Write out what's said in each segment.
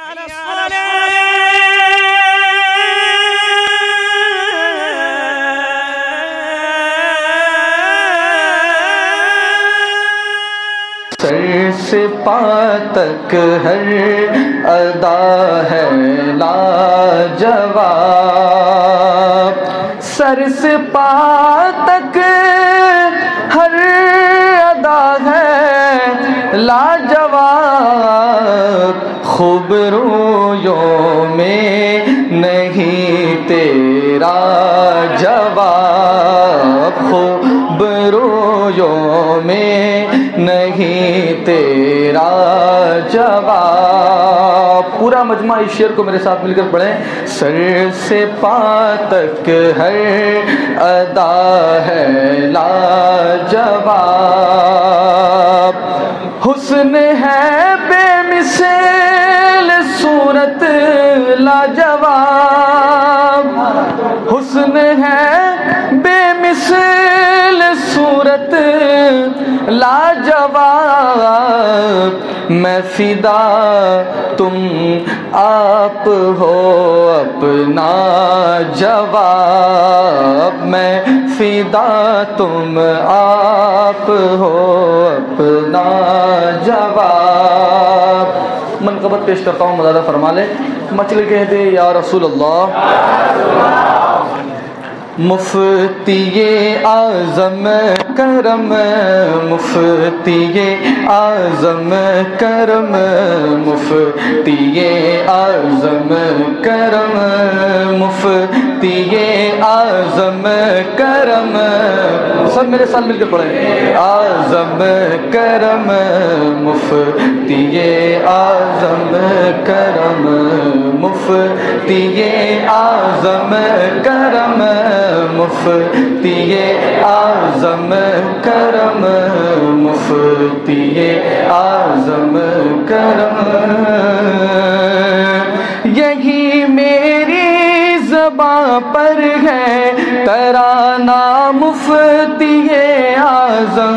سر سے پا تک ہر ادا ہے لاجواب، سر سے پا تک ہر ادا ہے لاجواب، خوب رویوں میں نہیں تیرا جواب، خوب رویوں میں نہیں تیرا جواب۔ پورا مجمع اس شعر کو میرے ساتھ مل کر پڑھیں۔ سر سے پا تک ہر ادا ہے لاجواب، حسن ہے بے مثل صورت لاجواب، حسن ہے بے مثل صورت لاجواب، میں فدا تم آپ ہو اپنا جواب، میں فدا تم آپ ہو اپنا جواب۔ منقبت پیش کرتا ہوں، مزادہ فرما لیں۔ مچل کہہ دے یا رسول اللہ، مفتی اعظم کرم، مفتی اعظم کرم، مفتی اعظم کرم، مفتی اعظم کرم، سب میرے ساتھ مل کے پڑھیں۔ اعظم کرم، مفتی اعظم کرم، مفتی اعظم کرم، مفتی اعظم کرم، مفتی اعظم کرم، یہی میری زباں پر ہے ترانہ مفتی اعظم،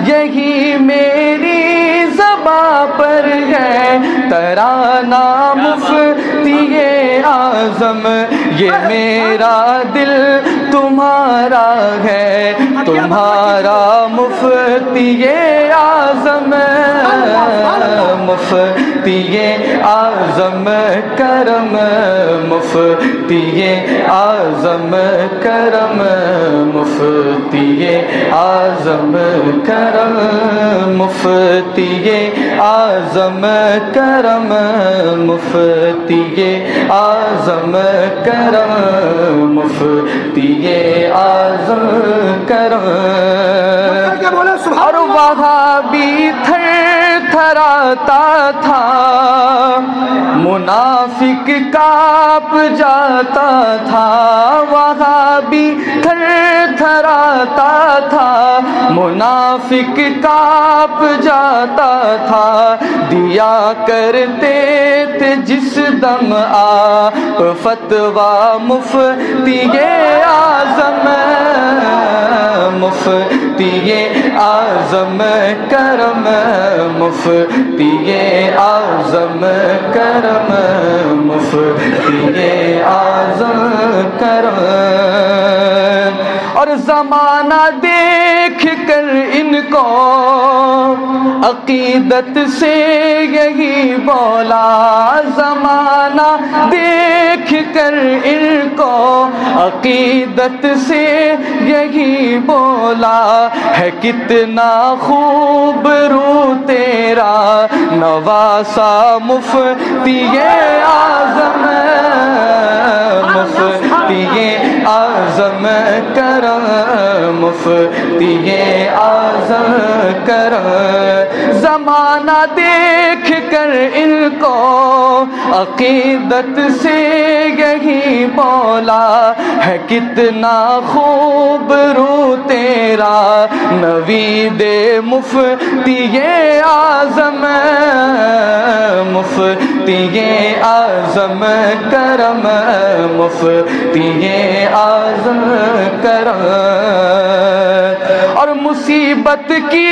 یہی میری زباں پر ہے ترانہ مفتی اعظم، یہ میرا دل تمہارا ہے تمہارا مفتی اعظم، مفتی اعظم کرم، مفتی اعظم کرم، مفتی اعظم کرم، مفتی اعظم کرم، مفتی اعظم کرم، مفتی اعظم کرم۔ اور وہاں بھی تھر تھراتا تھا، منافق کانپ جاتا تھا، وہاں بھی تھر تھراتا تھا، منافق کانپ جاتا تھا، دیا کرتے تھے جس دم آپ فتویٰ مفتی اعظم، مفتی اعظم کرم، مفتی اعظم کرم، مفتی اعظم کرم۔ اور زمانہ دیکھ کر ان کو عقیدت سے یہی بولا، زمانہ دیکھ کر ان کو عقیدت سے یہی بولا، ہے کتنا خوب رو تیرا نواسا مفتی اعظم، مفتی اعظم کرم، مفتی اعظم کرم۔ زمانہ دیکھ کر ان کو عقیدت سے یہی بولا، ہے کتنا خوب رو تیرا نوید مفتی اعظم، مفتی اعظم کرم، مفتی اعظم کرم۔ اور مصیبت کی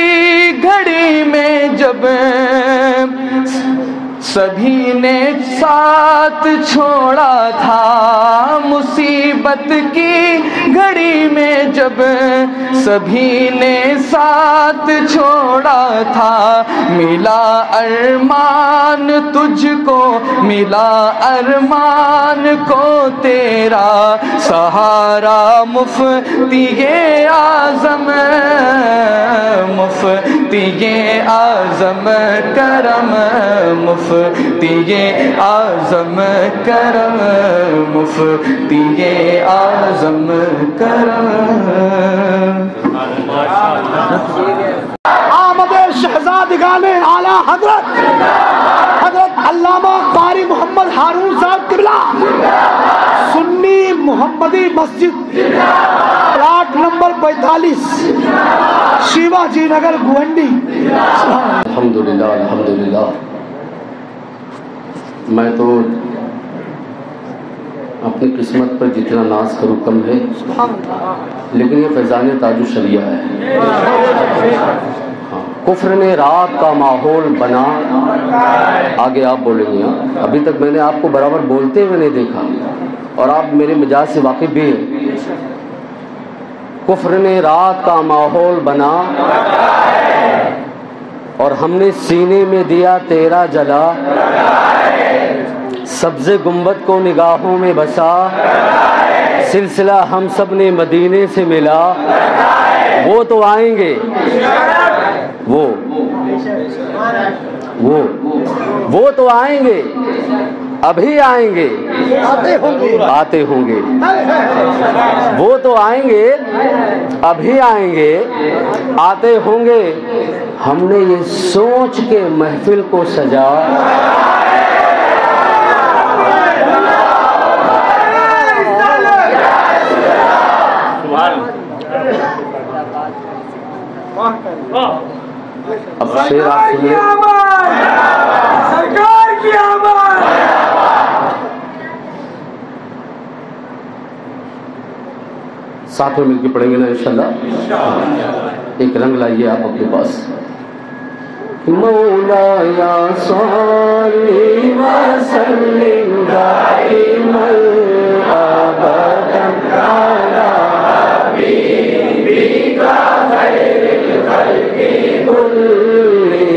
گھڑی میں جب سبھی نے ساتھ چھوڑا تھا مصیبت کی گھڑی میں جب سبھی نے ساتھ چھوڑا تھا ملا ارمان تجھ کو ملا ارمان کو تیرا سہارا مفتی اعظم مفتی اعظم کرم مفتی اعظم کرم مفتی اعظم کرم آمد شہزادگان اعلیٰ حضرت علامہ قاری محمد ہارون صاحب قبلہ سنی محمدی مسجد پلاٹ نمبر 45 شیوا جی نگر گوہنڈی. الحمدللہ الحمدللہ. میں تو اپنی قسمت پر جتنا ناز کروں کم ہے، لیکن یہ فیضان تاج الشریعہ ہے. کفر نے رات کا ماحول بنا. آگے آپ بولیں گے. ابھی تک میں نے آپ کو برابر بولتے ہوئے نہیں دیکھا اور آپ میرے مزاج سے واقف بھی ہیں. کفر نے رات کا ماحول بنا اور ہم نے سینے میں دیا تیرا جلا. سبز گنبد کو نگاہوں میں بسا سلسلہ ہم سب نے مدینے سے ملا. وہ تو آئیں گے وہ تو آئیں گے ابھی آئیں گے آتے ہوں گے. وہ تو آئیں گے ابھی آئیں گے آتے ہوں گے. ہم نے یہ سوچ کے محفل کو سجا اب شیر آپ سنیے. سرکار کی آمد. ساتھ میں مل کے پڑھیں گے نا انشاءاللہ. ایک رنگ لائیے آپ اپنے پاس. مولایا صلی وسلم دائما ابدا علی حبیبک خیر الخلق كلهم.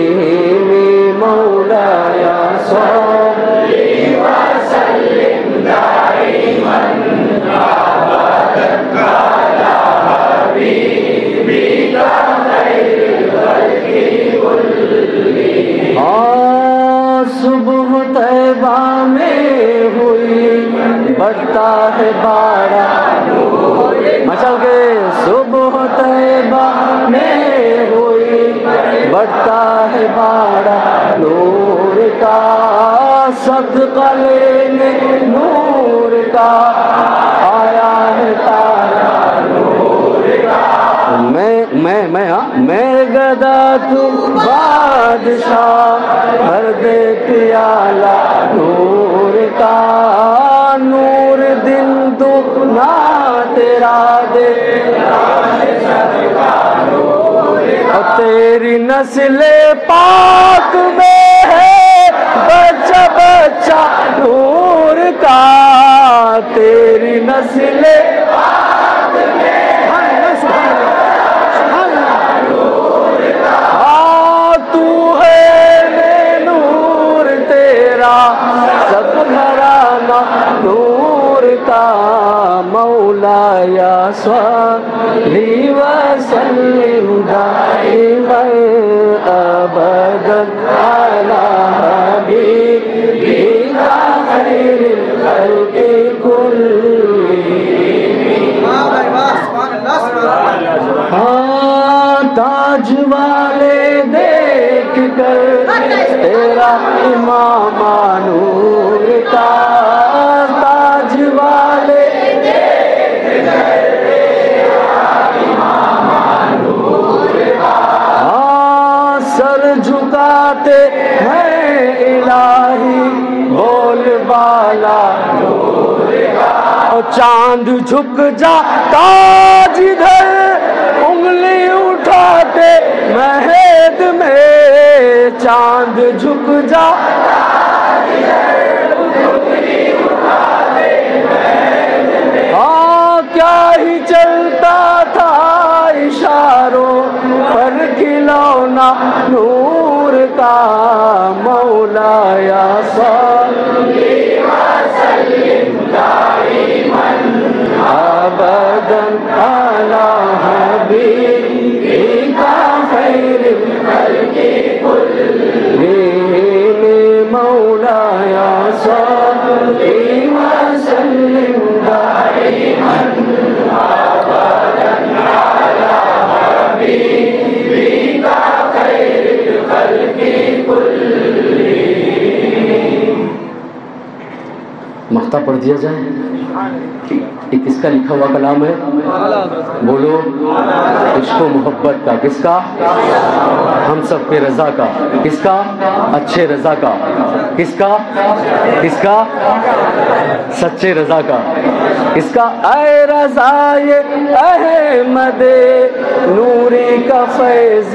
مولایا صلی وسلم دائما ابدا علی حبیبک خیر الخلق كلهم. صبح طیبہ میں ہوئی بڑھتا ہے بارہ مچل کے. صبح طیبہ میں ہوئی بڑھتا ہے بارہ نور کا صدقہ لینے نور کا آیا ہے تارا نور کا. میں گدا تو بادشاہ بھر دے پیالہ نور کا. نور دن دگنا تیرا دے تیری نسل پاک میں ہے بچہ بچہ نور کا. تیری نسل پاک میں تو ہے نور تیرا سب گھرانہ نور کا. مولایا صلی وسلم دائما ابدا علی حبیبک خیر الخلق كلهم. تاج والے دیکھ کر تیرا امام نور کا. تاج والے دیکھ کر تیرا امام نور کا. سر جھکاتے ہیں الہی بول بالا نور کا. چاند جھک جاتا جدھر انگلی اٹھاتے مہد میں. چاند جھک جاتا ہی چلتا تھا اشاروں پر کھلونا نور کا مولا یا صلی وسلم دائما ابدا علی حبیبک خیر الخلق کلہم مولا یا صلی وسلم دائما ابدا علی حبیبک خیر الخلق کلہم۔ مقطع پڑھ دیا جائے۔ یہ کس کا لکھا ہوا کلام ہے؟ بولو۔ عشق و محبت کا۔ کس کا؟ ہم سب کے رضا کا۔ کس کا؟ اچھے رضا کا۔ کس کا؟ کس کا؟ سچے رضا کا۔ کس کا؟ اے رضائے احمد نوری کا فیض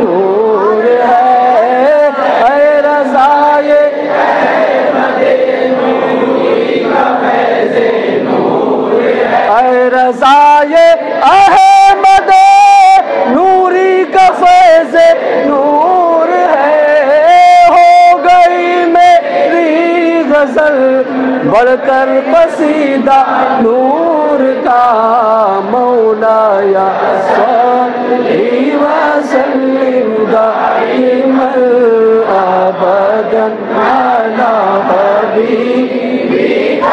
نور ہے، اے رضائے احمد نوری کا فیض نور ہے، اے رضائے احمد نوری کا فیض نور ہے، ہو گئی میری غزل بڑھ کر قصیدہ نور کا مولا یا صلی وسلم دائما ابدا علی حبیبک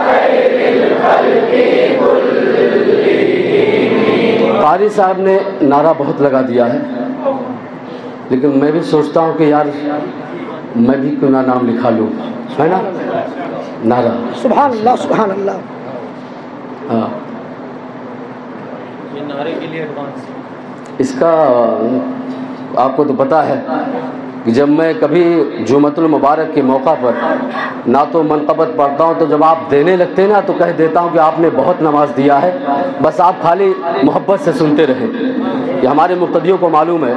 خیر الخلق کلہم۔ قاری صاحب نے نعرہ بہت لگا دیا ہے، لیکن میں بھی سوچتا ہوں کہ یار میں بھی کیوں نہ نام لکھا لوں، ہے نا؟ نعرہ سبحان اللہ سبحان اللہ۔ ہاں، یہ نعرے کے لیے ایڈوانس اس کا آپ کو تو پتہ ہے کہ جب میں کبھی جمعۃ المبارک کے موقع پر نعت و منقبت پڑھتا ہوں تو جب آپ دینے لگتے ہیں نا تو کہہ دیتا ہوں کہ آپ نے بہت نماز دیا ہے، بس آپ خالی محبت سے سنتے رہے۔ یہ ہمارے مقتدیوں کو معلوم ہے،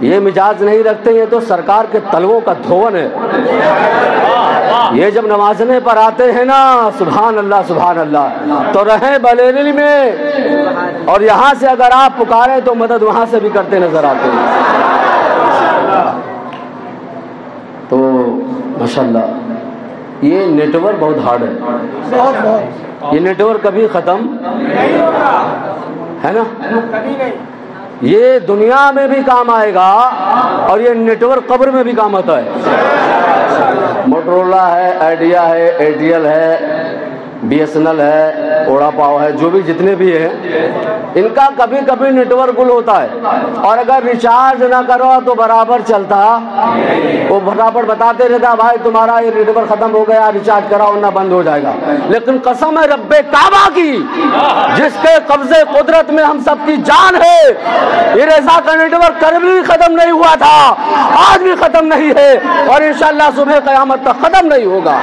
یہ مزاج نہیں رکھتے، یہ تو سرکار کے تلووں کا دھون ہے۔ یہ جب نوازنے پر آتے ہیں نا، سبحان اللہ سبحان اللہ، تو رہیں بریلی میں اور یہاں سے اگر آپ پکاریں تو مدد وہاں سے بھی کرتے نظر آتے ہیں۔ تو ماشاءاللہ یہ نیٹ ورک بہت ہارڈ ہے، بہت بہت یہ نیٹ ورک کبھی ختم ہے نا، یہ دنیا میں بھی کام آئے گا اور یہ نیٹ ورک قبر میں بھی کام آتا ہے۔ موٹرولا ہے، آئیڈیا ہے، ایئرٹیل ہے، بی ایس این ایل ہے، اوڑا پاؤ ہے، جو بھی جتنے بھی ہیں ان کا کبھی کبھی نیٹ ورک گل ہوتا ہے، اور اگر ریچارج نہ کرو تو برابر چلتا، وہ برابر بتاتے رہتا بھائی تمہارا یہ نیٹ ورک ختم ہو گیا، ریچارج کراؤ نہ بند ہو جائے گا۔ لیکن قسم ہے رب کعبہ کی جس کے قبضے قدرت میں ہم سب کی جان ہے، یہ رضا کا نیٹ ورک کبھی بھی ختم نہیں ہوا تھا، آج بھی ختم نہیں ہے، اور انشاءاللہ صبح قیامت تک ختم نہیں ہوگا۔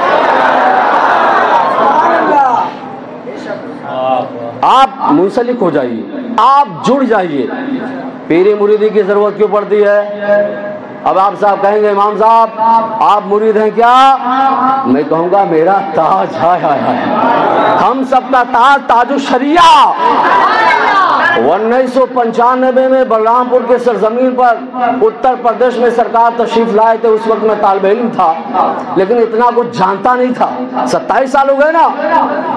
آپ منسلک ہو جائیے، آپ جڑ جائیے۔ پیری مریدی کی ضرورت کیوں پڑتی ہے؟ اب آپ صاحب کہیں گے امام صاحب آپ مرید ہیں کیا؟ میں کہوں گا میرا تاج ہے، ہم سب کا تاج، تاج الشریعہ۔ 1995 میں بلرامپور کے سرزمین پر اتر پردیش میں سرکار تشریف لائے تھے، اس وقت میں طالب علم تھا لیکن اتنا کچھ جانتا نہیں تھا، 27 سال ہو گئے نا،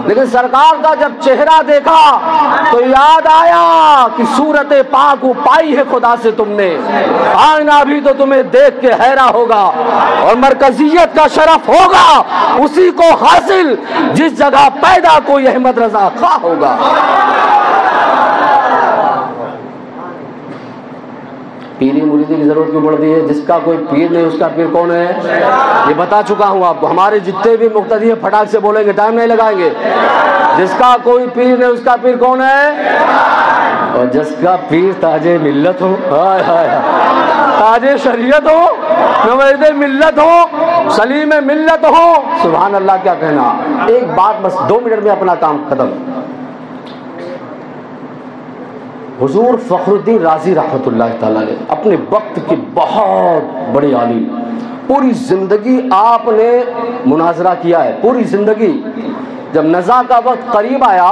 لیکن سرکار کا جب چہرہ دیکھا تو یاد آیا کہ صورت پاک پائی ہے خدا سے تم نے، آئینہ بھی تو تمہیں دیکھ کے حیران ہوگا، اور مرکزیت کا شرف ہوگا اسی کو حاصل جس جگہ پیدا کوئی احمد رضا خواہ ہوگا۔ پیری مریدی کی ضرورت کیوں پڑتی ہے؟ جس کا کوئی پیر نہیں اس کا پیر کون ہے؟ یہ بتا چکا ہوں آپ کو، ہمارے جتنے بھی مقتدی ہیں پھٹاک سے بولیں گے، ٹائم نہیں لگائیں گے۔ جس کا کوئی پیر نہیں اس کا پیر کون ہے؟ اور جس کا پیر تاج ملت ہو، ہائے ہائے تاج شریعت ہو، نوید ملت ہو، سلیم ملت ہو، سبحان اللہ کیا کہنا۔ ایک بات بس 2 منٹ میں اپنا کام ختم۔ حضور فخر الدین رازی رحمۃ اللہ تعالیٰ نے اپنے وقت کے بہت بڑے عالم، پوری زندگی آپ نے مناظرہ کیا ہے، پوری زندگی۔ جب نزا کا وقت قریب آیا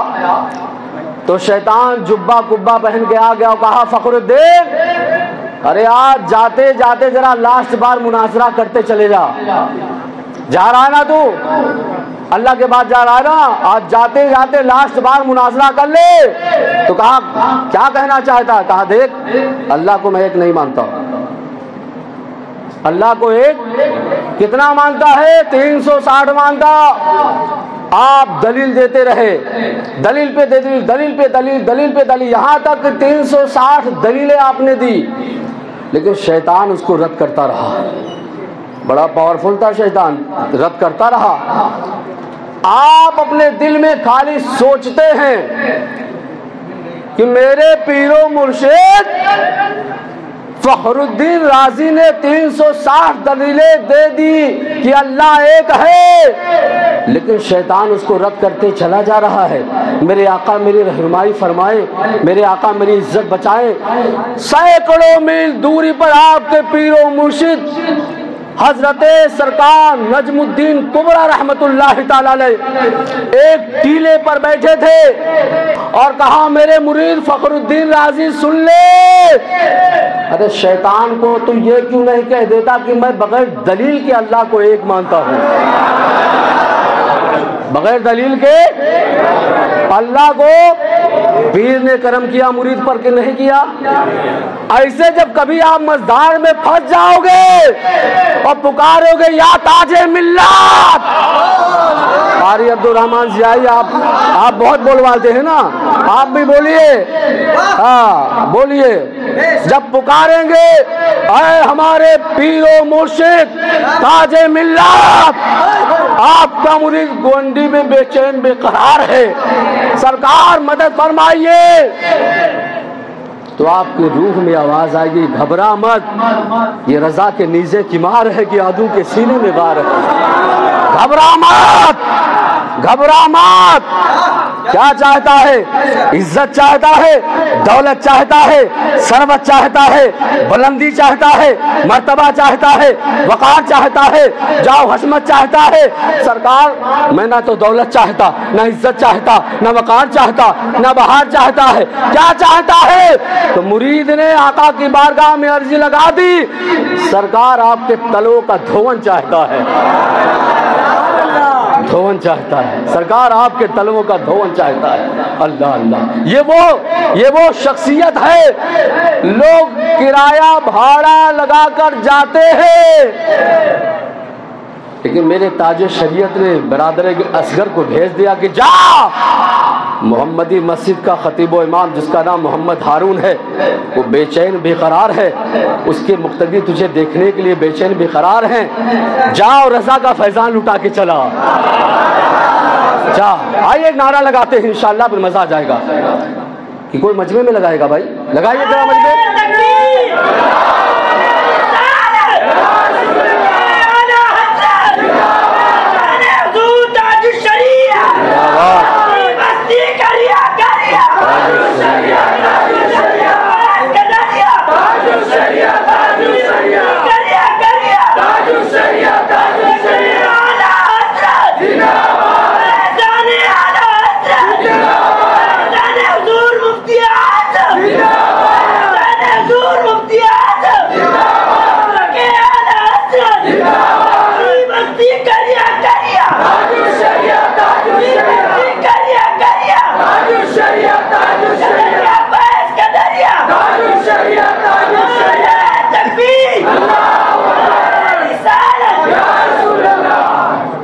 تو شیطان جبہ کبا پہن کے آ گیا اور کہا فخر الدین ارے آج جاتے جاتے ذرا لاسٹ بار مناظرہ کرتے چلے جا رہا ہے نا تو اللہ کے بعد جا رہا ہے نا، آج جاتے جاتے لاسٹ بار مناظرہ کر لے۔ تو کہا کیا کہنا چاہتا ہے؟ کہا دیکھ اللہ کو میں ایک نہیں مانتا، اللہ کو ایک کتنا مانتا ہے؟ 360 مانتا۔ آپ دلیل دیتے رہے، دلیل پہ دلیل، دلیل پہ دلیل، دلیل پہ دلیل، یہاں تک 360 دلیلیں آپ نے دی، لیکن شیطان اس کو رد کرتا رہا۔ بڑا پاورفل تھا شیطان، رد کرتا رہا۔ آپ اپنے دل میں خالی سوچتے ہیں کہ میرے پیر و مرشد فخر الدین رازی نے 360 دلیلیں دے دی کہ اللہ ایک ہے، لیکن شیطان اس کو رد کرتے چلا جا رہا ہے۔ میرے آقا میری رہنمائی فرمائے، میرے آقا میری عزت بچائے۔ سینکڑوں میل دوری پر آپ کے پیر و مرشد حضرت سرکار نجم الدین کبریٰ رحمت اللہ تعالی علیہ ایک ٹیلے پر بیٹھے تھے اور کہا میرے مرید فخر الدین رازی سن لے۔ ارے شیطان کو تو یہ کیوں نہیں کہہ دیتا کہ میں بغیر دلیل کے اللہ کو ایک مانتا ہوں؟ بغیر دلیل کے اللہ کو پیر نے کرم کیا مرید پر کہ نہیں کیا؟ ایسے جب کبھی آپ مزدار میں پھنس جاؤ گے اور پکارو گے یا تاج ملت، قاری عبد الرحمن ضیائی آپ بہت بولواتے ہیں نا، آپ بھی بولیے، ہاں بولیے، جب پکاریں گے اے ہمارے پیر و مرشد تاج ملت، آپ کا مرید گونڈی میں بے چین بے قرار ہے، سرکار مدد فرمائیے، تو آپ کی روح میں آواز آئے گی گھبرا مت، یہ رضا کے نیزے کی مار ہے کہ عدو کے سینے میں وار ہے، گھبرا مت، گھبرا مت۔ کیا چاہتا ہے؟ عزت چاہتا ہے، دولت چاہتا ہے، ثروت چاہتا ہے، بلندی چاہتا ہے، مرتبہ چاہتا ہے، وقار چاہتا ہے، جاؤ حشمت چاہتا ہے۔ سرکار میں نہ تو دولت چاہتا، نہ عزت چاہتا، نہ وقار چاہتا، نہ بہار چاہتا ہے، کیا چاہتا ہے؟ تو مرید نے آقا کی بارگاہ میں عرضی لگا دی، سرکار آپ کے تلوں کا دھون چاہتا ہے، دھون چاہتا ہے، سرکار آپ کے تلووں کا دھون چاہتا ہے۔ اللہ اللہ، یہ وہ شخصیت ہے، لوگ کرایہ بھاڑا لگا کر جاتے ہیں، لیکن میرے تاج شریعت نے برادر اصغر کو بھیج دیا کہ جا محمدی مسجد کا خطیب و امام جس کا نام محمد ہارون ہے وہ بے چین بے قرار ہے، اس کے مقتدی تجھے دیکھنے کے لیے بے چین بے قرار ہیں، جا اور رضا کا فیضان لٹا کے چلا جا۔ آئیے ایک نعرہ لگاتے ہیں انشاءاللہ، پھر مزہ آ جائے گا۔ کہ کوئی مجمع میں لگائے گا بھائی؟ لگائیے ذرا مجمع۔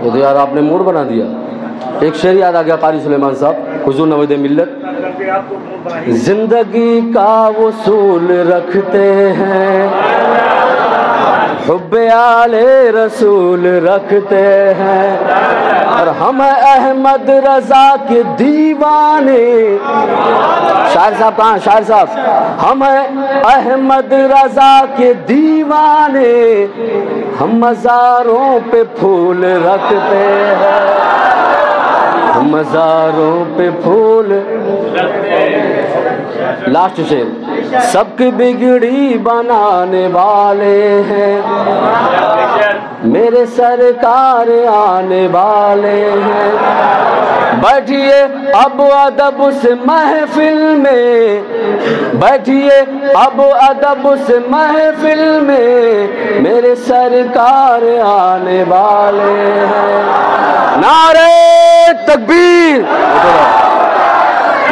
تو یار آپ نے موڈ بنا دیا۔ ایک شعر یاد آ گیا قاری سلیمان صاحب، حضور نوید ملت، زندگی کا وصول رکھتے ہیں، حب آل رسول رکھتے ہیں، اور ہم احمد رضا کے دیوانے۔ شاعر صاحب کہاں؟ شاعر صاحب، ہم احمد رضا کے دیوانے، ہم مزاروں پہ پھول رکھتے ہیں، ہم مزاروں پہ پھول۔ لاسٹ شعر، سب کی بگڑی بنانے والے ہیں، میرے سرکار آنے والے ہیں۔ بیٹھیے اب ادب سے محفل میں، بیٹھیے اب ادب سے محفل میں، میرے سرکار آنے والے ہیں۔ نعرہ تکبیر،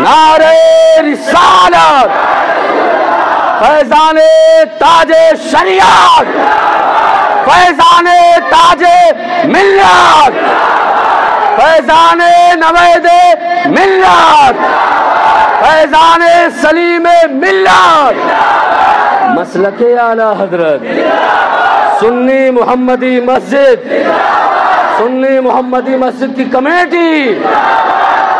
نعرہ رسالت، فیضان تاج شریعت، فیضان تاج ملت، فیضان نوید ملت، فیضان سلیم ملت، مسلک اعلی حضرت سنی محمدی مسجد، سنی محمدی مسجد کی کمیٹی،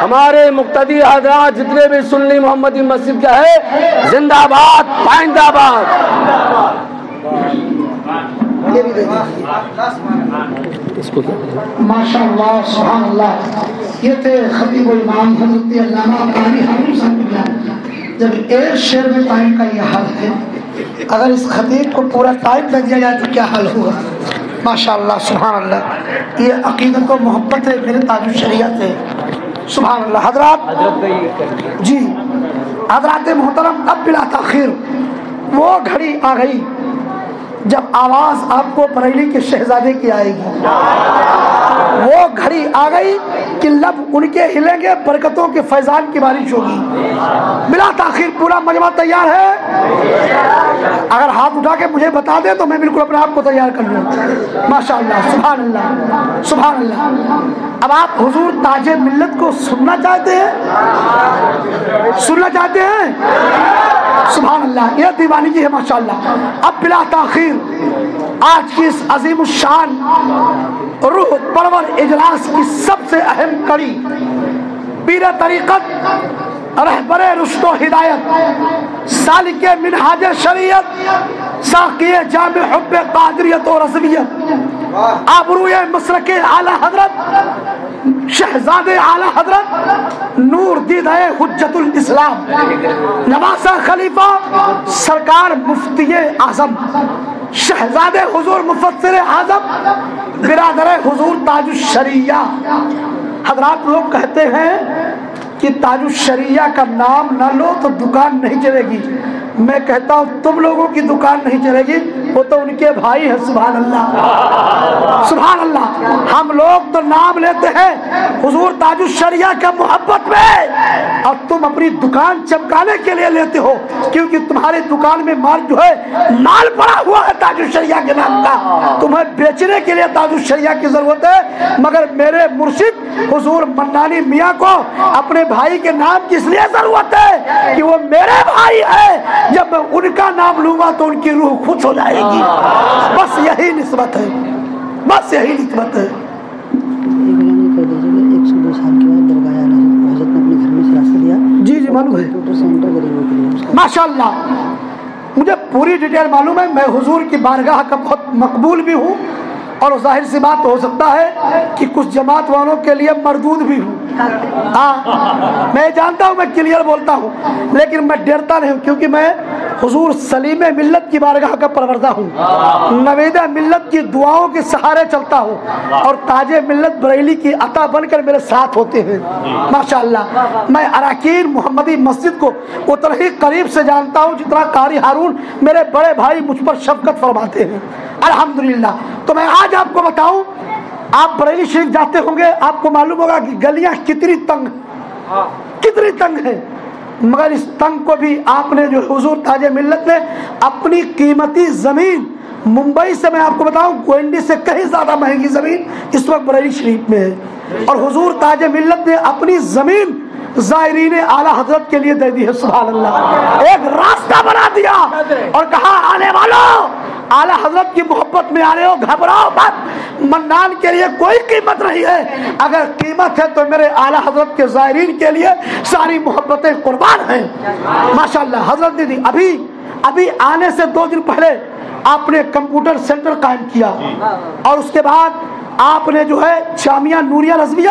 ہمارے مقتدی حضرات جتنے بھی سنی محمدی مسجد کا ہے، زندہ باد پائندہ آباد۔ ماشاء اللہ سبحان اللہ۔ یہ تھے خطیب امام حضرت علامہ قاری ہارون صاحب۔ جب ایک شعر میں ٹائم کا یہ حال ہے، اگر اس خطیب کو پورا ٹائم نہ دیا جائے تو کیا حال ہوگا؟ ماشاء اللہ سبحان اللہ۔ یہ عقیدت و محبت ہے، میرے تاج الشریعت ہے، سبحان اللہ۔ حضرات جی، حضرات محترم، اب بلا تاخیر وہ گھڑی آ گئی جب آواز آپ کو بریلی کے شہزادے کی آئے گی، وہ گھڑی آ گئی کہ لب ان کے ہلیں گے، برکتوں کے فیضان کی بارش ہوگی۔ بلا تاخیر پورا مجمع تیار ہے؟ اگر ہاتھ اٹھا کے مجھے بتا دیں تو میں بالکل اپنے آپ کو تیار کر لوں۔ ماشاء اللہ سبحان اللہ سبحان اللہ۔ اب آپ حضور تاج ملت کو سننا چاہتے ہیں؟ سننا چاہتے ہیں؟ سبحان اللہ، یہ دیوانگی ہے ماشاء اللہ۔ اب بلا تاخیر آج کی اس عظیم الشان روح پرور اجلاس کی سب سے اہم کڑی، پیر طریقت، رہبر رشد و ہدایت، سالک منہاج شریعت، ساقی جام حب قادریت و رضویت، آبروئے مسلک اعلی حضرت، شہزادے اعلی حضرت، نور دیدہ حجت الاسلام، نواسہ خلیفہ سرکار مفتی اعظم، شہزادے حضور مفسر اعظم، برادر حضور تاج الشریعہ۔ حضرات لوگ کہتے ہیں کہ تاج الشریعہ کا نام نہ لو تو دکان نہیں چلے گی۔ میں کہتا ہوں تم لوگوں کی دکان نہیں چلے گی، وہ تو ان کے بھائی ہیں۔ سبحان اللہ سبحان اللہ۔ ہم لوگ تو نام لیتے ہیں حضور تاج الشریعہ کا محبت میں، اور تم اپنی دکان چمکانے کے لیے لیتے ہو، کیونکہ تمہاری دکان میں مال جو ہے مال پڑا ہوا ہے تاج الشریعہ کے نام کا، تمہیں بیچنے کے لیے تاج الشریعہ کی ضرورت ہے۔ مگر میرے مرشد حضور منانی میاں کو اپنے بھائی کے نام کی اس لیے ضرورت ہے کہ وہ میرے بھائی ہے، جب میں ان کا نام لوں گا تو ان کی روح خوش ہو جائے گی۔ بس یہی نسبت ہے، بس یہی نسبت ہے۔ جی جی معلوم ہے، ماشاء اللہ مجھے پوری ڈیٹیل معلوم ہے۔ میں حضور کی بارگاہ کا بہت مقبول بھی ہوں، اور ظاہر سی بات ہو سکتا ہے کہ کچھ جماعت والوں کے لیے مردود بھی ہوں۔ ہاں میں جانتا ہوں، میں کلیئر بولتا ہوں، لیکن میں ڈرتا نہیں ہوں، کیونکہ میں حضور سلیم ملت کی بارگاہ کا پروردہ ہوں، نویدہ ملت کی دعاؤں کے سہارے چلتا ہوں، اور تاج ملت بریلی کی عطا بن کر میرے ساتھ ہوتے ہیں ماشاءاللہ۔ میں اراکین محمدی مسجد کو اتنا ہی قریب سے جانتا ہوں جتنا قاری ہارون میرے بڑے بھائی مجھ پر شفقت فرماتے ہیں الحمدللہ۔ تو میں آج آپ کو بتاؤں، آپ بریلی شریف جاتے ہوں گے، آپ کو معلوم ہوگا کہ گلیاں کتنی تنگ ہیں، مگر اس تنگ کو بھی آپ نے جو حضور تاج ملت نے اپنی قیمتی زمین، ممبئی سے میں آپ کو بتاؤں گوئنڈی سے کہیں زیادہ مہنگی زمین اس وقت بریلی شریف میں ہے، اور حضور تاج ملت نے اپنی زمین زائرین اعلی حضرت کے لیے دے دی ہے۔ سبحان اللہ، ایک راستہ بنا دیا اور کہا آنے والوں اعلی حضرت کی محبت میں آنے ہو، گھبراؤ مت، منان کے لیے کوئی قیمت نہیں ہے، اگر قیمت ہے تو میرے اعلی حضرت کے زائرین کے لیے ساری محبتیں قربان ہیں ماشاءاللہ۔ حضرت نے دی ابھی آنے سے 2 دن پہلے آپ نے کمپیوٹر سینٹر قائم کیا، اور اس کے بعد آپ نے جو ہے جامعہ نوریہ رضویہ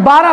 12